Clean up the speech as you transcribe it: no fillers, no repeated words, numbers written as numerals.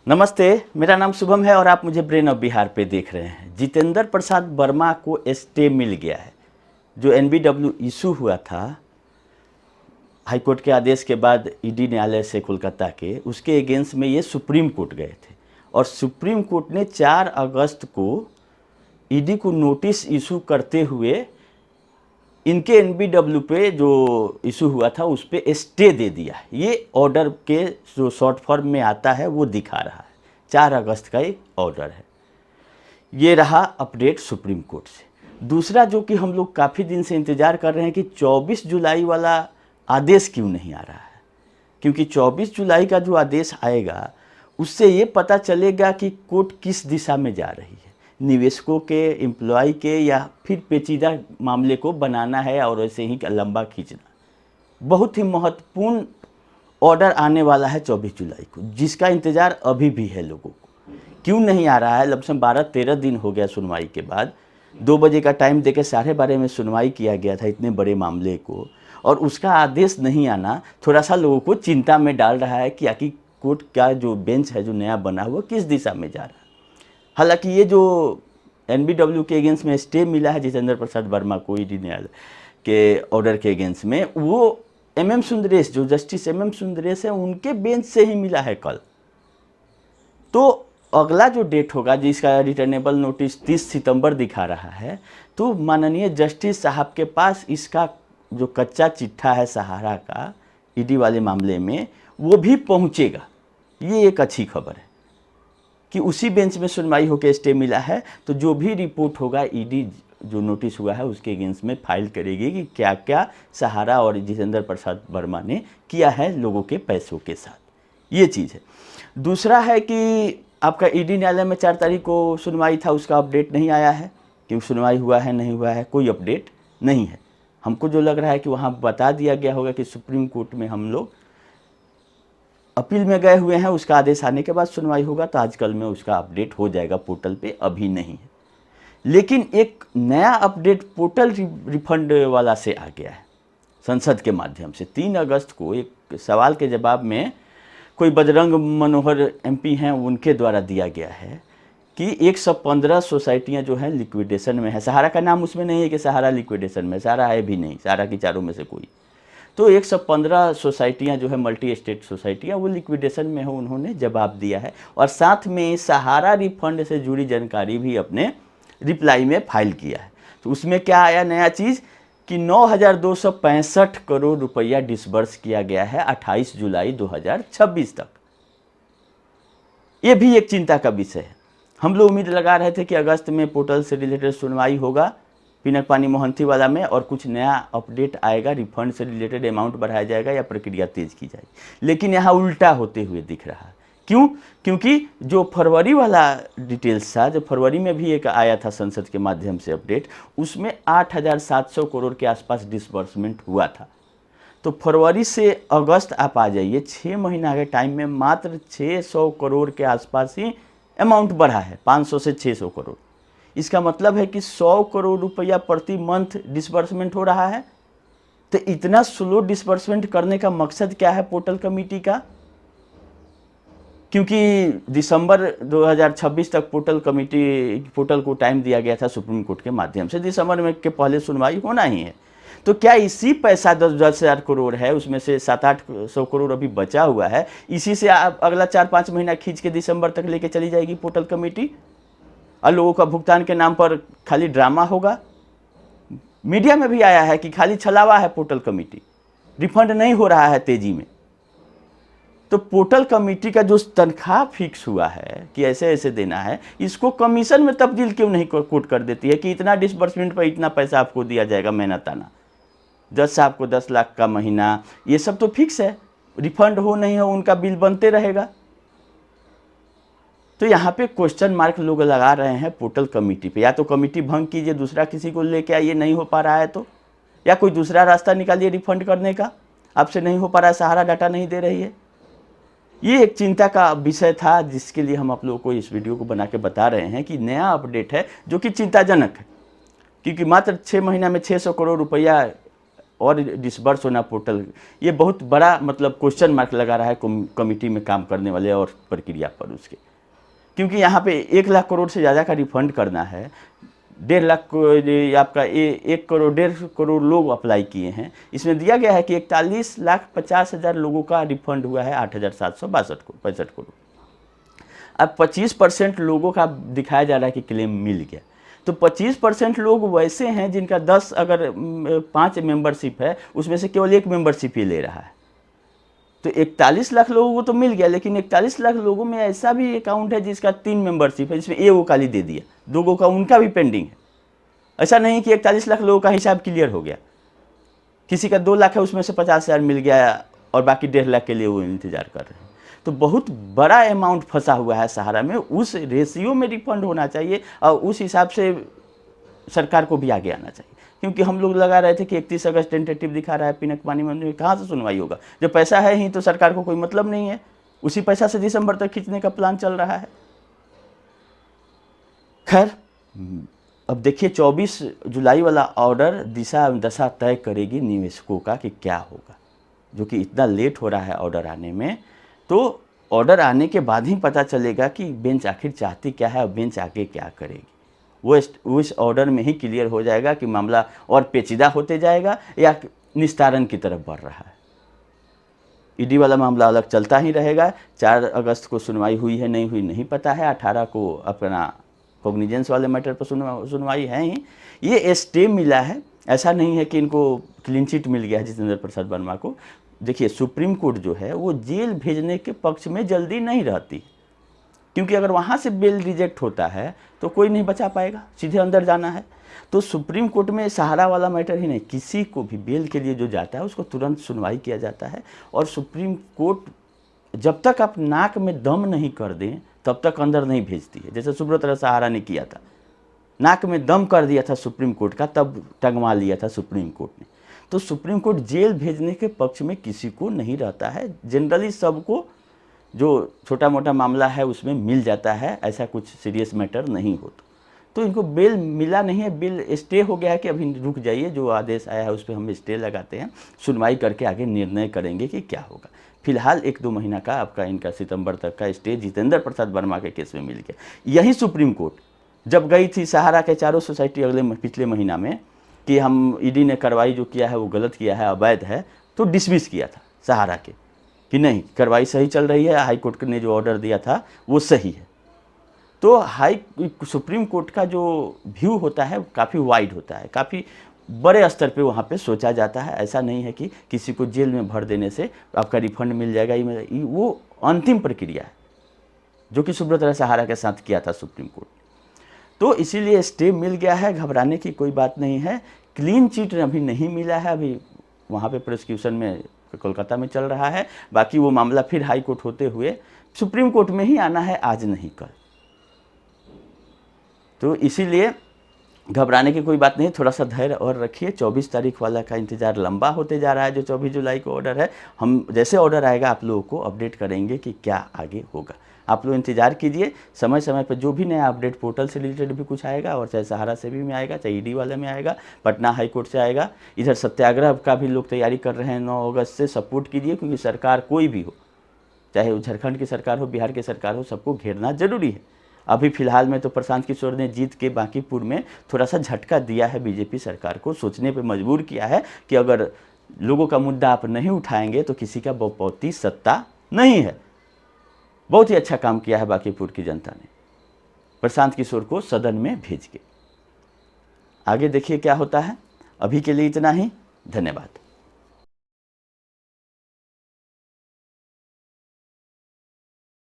नमस्ते, मेरा नाम शुभम है और आप मुझे ब्रेन ऑफ बिहार पे देख रहे हैं। जितेंद्र प्रसाद वर्मा को स्टे मिल गया है। जो एनबीडब्ल्यू इशू हुआ था हाईकोर्ट के आदेश के बाद ईडी न्यायालय से कोलकाता के, उसके अगेंस्ट में ये सुप्रीम कोर्ट गए थे और सुप्रीम कोर्ट ने 4 अगस्त को ईडी को नोटिस इशू करते हुए इनके एनबीडब्ल्यू पे जो इशू हुआ था उस पर स्टे दे दिया। ये ऑर्डर के जो शॉर्ट फॉर्म में आता है वो दिखा रहा है। 4 अगस्त का एक ऑर्डर है। ये रहा अपडेट सुप्रीम कोर्ट से। दूसरा जो कि हम लोग काफ़ी दिन से इंतज़ार कर रहे हैं कि 24 जुलाई वाला आदेश क्यों नहीं आ रहा है, क्योंकि 24 जुलाई का जो आदेश आएगा उससे ये पता चलेगा कि कोर्ट किस दिशा में जा रही है। निवेशकों के, एम्प्लॉय के, या फिर पेचीदा मामले को बनाना है और ऐसे ही लंबा खींचना। बहुत ही महत्वपूर्ण ऑर्डर आने वाला है 24 जुलाई को, जिसका इंतज़ार अभी भी है लोगों को। क्यों नहीं आ रहा है? लमसम 12-13 दिन हो गया सुनवाई के बाद। 2 बजे का टाइम देके 12:30 में सुनवाई किया गया था इतने बड़े मामले को, और उसका आदेश नहीं आना थोड़ा सा लोगों को चिंता में डाल रहा है कि आखिर कोर्ट का जो बेंच है जो नया बना हुआ किस दिशा में जा रहा है। हालांकि ये जो एनबीडब्ल्यू के अगेंस्ट में स्टे मिला है जितेंद्र प्रसाद वर्मा को ईडी न्यायालय के ऑर्डर के अगेंस्ट में, वो एमएम सुंदरेश, जो जस्टिस एमएम सुंदरेश है, उनके बेंच से ही मिला है कल। तो अगला जो डेट होगा जिसका रिटर्नेबल नोटिस 30 सितंबर दिखा रहा है, तो माननीय जस्टिस साहब के पास इसका जो कच्चा चिट्ठा है सहारा का ईडी वाले मामले में, वो भी पहुंचेगा। ये एक अच्छी खबर है कि उसी बेंच में सुनवाई होकर स्टे मिला है। तो जो भी रिपोर्ट होगा ईडी जो नोटिस हुआ है उसके अगेंस्ट में फाइल करेगी कि क्या क्या सहारा और जितेंद्र प्रसाद वर्मा ने किया है लोगों के पैसों के साथ। ये चीज़ है। दूसरा है कि आपका ईडी न्यायालय में 4 तारीख को सुनवाई था, उसका अपडेट नहीं आया है कि सुनवाई हुआ है नहीं हुआ है, कोई अपडेट नहीं है। हमको जो लग रहा है कि वहाँ बता दिया गया होगा कि सुप्रीम कोर्ट में हम लोग अपील में गए हुए हैं, उसका आदेश आने के बाद सुनवाई होगा, तो आजकल में उसका अपडेट हो जाएगा पोर्टल पे, अभी नहीं है। लेकिन एक नया अपडेट पोर्टल रिफंड वाला से आ गया है संसद के माध्यम से। 3 अगस्त को एक सवाल के जवाब में कोई बजरंग मनोहर एमपी हैं, उनके द्वारा दिया गया है कि 115 सोसाइटियां जो हैं लिक्विडेशन में है। सहारा का नाम उसमें नहीं है कि सहारा लिक्विडेशन में, सहारा है भी नहीं, सहारा की चारों में से कोई। तो 115 सोसाइटियां जो है मल्टी स्टेट सोसाइटियां, वो लिक्विडेशन में हो, उन्होंने जवाब दिया है। और साथ में सहारा रिफंड से जुड़ी जानकारी भी अपने रिप्लाई में फाइल किया है। तो उसमें क्या आया नया चीज़ कि 9,265 करोड़ रुपया डिसबर्स किया गया है 28 जुलाई 2026 तक। ये भी एक चिंता का विषय है। हम लोग उम्मीद लगा रहे थे कि अगस्त में पोर्टल से रिलेटेड सुनवाई होगा पिनक पानी मोहंती वाला में, और कुछ नया अपडेट आएगा, रिफंड से रिलेटेड अमाउंट बढ़ाया जाएगा या प्रक्रिया तेज की जाएगी। लेकिन यहाँ उल्टा होते हुए दिख रहा है। क्यों? क्योंकि जो फरवरी वाला डिटेल्स था, जो फरवरी में भी एक आया था संसद के माध्यम से अपडेट, उसमें 8,700 करोड़ के आसपास डिसबर्समेंट हुआ था। तो फरवरी से अगस्त आप आ जाइए, 6 महीना के टाइम में मात्र 600 करोड़ के आसपास ही अमाउंट बढ़ा है, 500 से 600 करोड़। इसका मतलब है कि 100 करोड़ रुपया प्रति मंथ डिसबर्समेंट हो रहा है। तो इतना स्लो डिसबर्समेंट करने का मकसद क्या है पोर्टल कमेटी का? क्योंकि दिसंबर 2026 तक पोर्टल को टाइम दिया गया था सुप्रीम कोर्ट के माध्यम से, दिसंबर में के पहले सुनवाई होना ही है। तो क्या इसी पैसा 10,000 करोड़ है, उसमें से 700-800 करोड़ अभी बचा हुआ है, इसी से आप अगला 4-5 महीना खींच के दिसंबर तक लेके चली जाएगी पोर्टल कमेटी, और लोगों का भुगतान के नाम पर खाली ड्रामा होगा? मीडिया में भी आया है कि खाली छलावा है पोर्टल कमेटी, रिफंड नहीं हो रहा है तेजी में। तो पोर्टल कमेटी का जो तनख्वाह फिक्स हुआ है कि ऐसे ऐसे देना है, इसको कमीशन में तब्दील क्यों नहीं कोट कर देती है कि इतना डिसबर्समेंट पर इतना पैसा आपको दिया जाएगा मेहनताना, जज साहब को 10 लाख का महीना, ये सब तो फिक्स है, रिफंड हो नहीं हो उनका बिल बनते रहेगा। तो यहाँ पे क्वेश्चन मार्क लोग लगा रहे हैं पोर्टल कमेटी पे। या तो कमेटी भंग कीजिए, दूसरा किसी को लेके आइए, नहीं हो पा रहा है तो, या कोई दूसरा रास्ता निकालिए रिफंड करने का, आपसे नहीं हो पा रहा है, सहारा डाटा नहीं दे रही है। ये एक चिंता का विषय था जिसके लिए हम आप लोगों को इस वीडियो को बना के बता रहे हैं कि नया अपडेट है जो कि चिंताजनक है, क्योंकि मात्र 6 महीना में 600 करोड़ रुपया और डिसबर्स होना पोर्टल, ये बहुत बड़ा मतलब क्वेश्चन मार्क लगा रहा है कमिटी में काम करने वाले और प्रक्रिया पर उसके, क्योंकि यहाँ पे 1 लाख करोड़ से ज़्यादा का रिफंड करना है। 1.5 लाख आपका 1 करोड़ 1.5 करोड़ लोग अप्लाई किए हैं। इसमें दिया गया है कि 41,50,000 लोगों का रिफंड हुआ है 8,762 करोड़। अब 25% लोगों का दिखाया जा रहा है कि क्लेम मिल गया। तो 25% लोग वैसे हैं जिनका 10 अगर 5 मेंबरशिप है, उसमें से केवल 1 मेंबरशिप ही ले रहा है। तो 41 लाख लोगों को तो मिल गया, लेकिन 41 लाख लोगों में ऐसा भी अकाउंट है जिसका 3 मेंबरशिप है, जिसमें वो खाली दे दिया, 2 का उनका भी पेंडिंग है। ऐसा नहीं कि 41 लाख लोगों का हिसाब क्लियर हो गया, किसी का 2 लाख है उसमें से 50,000 मिल गया और बाकी 1.5 लाख के लिए वो इंतजार कर रहे हैं। तो बहुत बड़ा अमाउंट फंसा हुआ है सहारा में, उस रेशियो में रिफंड होना चाहिए और उस हिसाब से सरकार को भी आगे आना चाहिए। क्योंकि हम लोग लगा रहे थे कि 31 अगस्त टेंटेटिव दिखा रहा है, पिनक पानी मंदिर में कहाँ से सुनवाई होगा, जब पैसा है ही तो सरकार को कोई मतलब नहीं है, उसी पैसा से दिसंबर तक खींचने का प्लान चल रहा है। खैर अब देखिए 24 जुलाई वाला ऑर्डर दिशा दशा तय करेगी निवेशकों का कि क्या होगा, जो कि इतना लेट हो रहा है ऑर्डर आने में। तो ऑर्डर आने के बाद ही पता चलेगा कि बेंच आखिर चाहती क्या है और बेंच आगे क्या करेगी। वो उस ऑर्डर में ही क्लियर हो जाएगा कि मामला और पेचीदा होते जाएगा या निस्तारण की तरफ बढ़ रहा है। ईडी वाला मामला अलग चलता ही रहेगा। 4 अगस्त को सुनवाई हुई है नहीं हुई नहीं पता है, 18 को अपना कॉग्निजेंस वाले मैटर पर सुनवाई है ही। ये स्टे मिला है, ऐसा नहीं है कि इनको क्लीन चिट मिल गया है जितेंद्र प्रसाद वर्मा को। देखिए सुप्रीम कोर्ट जो है वो जेल भेजने के पक्ष में जल्दी नहीं रहती, क्योंकि अगर वहाँ से बेल रिजेक्ट होता है तो कोई नहीं बचा पाएगा, सीधे अंदर जाना है। तो सुप्रीम कोर्ट में सहारा वाला मैटर ही नहीं, किसी को भी बेल के लिए जो जाता है उसको तुरंत सुनवाई किया जाता है। और सुप्रीम कोर्ट जब तक आप नाक में दम नहीं कर दें तब तक अंदर नहीं भेजती है। जैसे सुब्रत सहारा ने किया था, नाक में दम कर दिया था सुप्रीम कोर्ट का, तब टंगवा लिया था सुप्रीम कोर्ट ने। तो सुप्रीम कोर्ट जेल भेजने के पक्ष में किसी को नहीं रहता है, जनरली सबको जो छोटा मोटा मामला है उसमें मिल जाता है, ऐसा कुछ सीरियस मैटर नहीं होता। तो इनको बेल मिला नहीं है, बेल स्टे हो गया है कि अभी रुक जाइए, जो आदेश आया है उस पर हम स्टे लगाते हैं, सुनवाई करके आगे निर्णय करेंगे कि क्या होगा। फिलहाल 1-2 महीना का आपका इनका सितंबर तक का स्टे जितेंद्र प्रसाद वर्मा के केस में मिल गया। यही सुप्रीम कोर्ट जब गई थी सहारा के चारों सोसाइटी पिछले महीना में कि हम ईडी ने कार्रवाई जो किया है वो गलत किया है, अवैध है, तो डिसमिस किया था सहारा के कि नहीं कार्रवाई सही चल रही है, हाई कोर्ट ने जो ऑर्डर दिया था वो सही है। तो सुप्रीम कोर्ट का जो व्यू होता है काफ़ी वाइड होता है, काफ़ी बड़े स्तर पे वहाँ पे सोचा जाता है। ऐसा नहीं है कि किसी को जेल में भर देने से आपका रिफंड मिल जाएगा, वो अंतिम प्रक्रिया है जो कि सुब्रत सहारा के साथ किया था सुप्रीम कोर्ट। तो इसीलिए स्टे मिल गया है, घबराने की कोई बात नहीं है। क्लीन चिट अभी नहीं मिला है, अभी वहाँ पे प्रोसिक्यूशन में कोलकाता में चल रहा है। बाकी वो मामला फिर हाई कोर्ट होते हुए सुप्रीम कोर्ट में ही आना है, आज नहीं कल। तो इसीलिए घबराने की कोई बात नहीं, थोड़ा सा धैर्य और रखिए। 24 तारीख वाला का इंतज़ार लंबा होते जा रहा है, जो 24 जुलाई को ऑर्डर है। हम जैसे ऑर्डर आएगा आप लोगों को अपडेट करेंगे कि क्या आगे होगा। आप लोग इंतजार कीजिए, समय समय पर जो भी नया अपडेट पोर्टल से रिलेटेड भी कुछ आएगा, और चाहे सहारा से भी में आएगा, चाहे ईडी वाले में आएगा, पटना हाई कोर्ट से आएगा। इधर सत्याग्रह का भी लोग तैयारी कर रहे हैं 9 अगस्त से, सपोर्ट कीजिए, क्योंकि सरकार कोई भी हो, चाहे वो झारखंड की सरकार हो, बिहार की सरकार हो, सबको घेरना जरूरी है। अभी फिलहाल में तो प्रशांत किशोर ने जीत के बांकीपुर में थोड़ा सा झटका दिया है बीजेपी सरकार को, सोचने पे मजबूर किया है कि अगर लोगों का मुद्दा आप नहीं उठाएंगे तो किसी का बहुपौती सत्ता नहीं है। बहुत ही अच्छा काम किया है बांकीपुर की जनता ने प्रशांत किशोर को सदन में भेज के। आगे देखिए क्या होता है। अभी के लिए इतना ही, धन्यवाद।